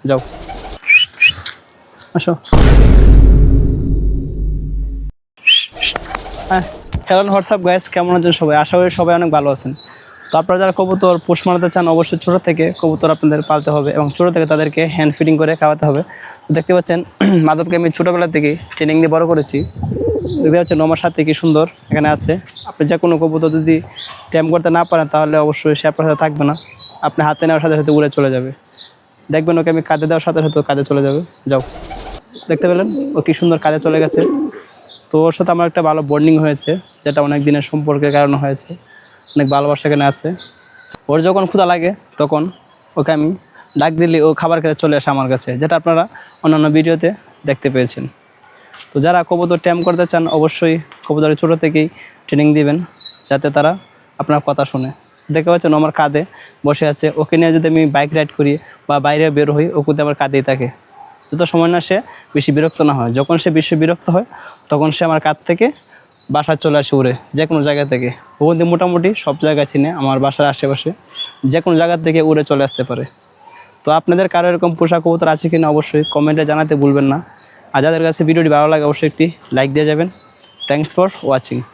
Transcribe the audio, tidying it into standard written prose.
যাও আসো। হ্যাঁ, হ্যালো হোয়াটসঅ্যাপ গাইস, কেমন আছেন সবাই? আশা করি সবাই অনেক ভালো আছেন। তো আপনারা যারা কবুতর পোষ মানাতে চান, অবশ্যই ছোটো থেকে কবুতর আপনাদের পালতে হবে এবং ছোটো থেকে তাদেরকে হ্যান্ড ফিডিং করে খাওয়াতে হবে। দেখতে পাচ্ছেন মাধবকে আমি ছোটোবেলা থেকে ট্রেনিং দিয়ে বড় করেছি। দেখতে পাচ্ছেন 9 মাস সাথে কি সুন্দর এখানে আছে। আপনি যে কোনো কবুতর যদি ট্যাম করতে না পারেন তাহলে অবশ্যই সে আপনার সাথে থাকবে না, আপনি হাতে নেওয়ার সাথে সাথে উড়ে চলে যাবে। দেখবেন ওকে আমি কাঁধে দেওয়ার সাথে সাথে কাঁধে চলে যাবে। যাও, দেখতে পেলেন ও কি সুন্দর কাজে চলে গেছে। তো ওর সাথে আমার একটা ভালো বন্ডিং হয়েছে, যেটা অনেক দিনের সম্পর্কের কারণে হয়েছে। অনেক ভালোবাসা এখানে আছে। ওর যখন ক্ষুধা লাগে তখন ওকে আমি ডাক দিলে ও খাবার খেতে চলে আসে আমার কাছে, যেটা আপনারা অন্যান্য ভিডিওতে দেখতে পেয়েছেন। তো যারা কবুতর ট্যাম করতে চান অবশ্যই কবুতরের ছোটো থেকেই ট্রেনিং দিবেন, যাতে তারা আপনার কথা শুনে। দেখতে পাচ্ছেন আমার কাঁধে বসে আছে। ওকে নিয়ে যদি আমি বাইক রাইড করি বা বাইরে বের হই, ও কিন্তু আমার কাঁধেই থাকে। যত সময় না সে বেশি বিরক্ত না হয়। যখন সে বেশি বিরক্ত হয় তখন সে আমার কাছ থেকে বাসায় চলে আসে উড়ে, যে কোনো জায়গা থেকে। ও কিন্তু মোটামুটি সব জায়গায় চিনে, আমার বাসার আশেপাশে যে কোনো জায়গা থেকে উড়ে চলে আসতে পারে। তো আপনাদের কারো এরকম পোষা কবুতর আছে কিনা অবশ্যই কমেন্টে জানাতে ভুলবেন না। আর যাদের কাছে ভিডিওটি ভালো লাগে অবশ্যই একটি লাইক দিয়ে যাবেন। Thanks for watching.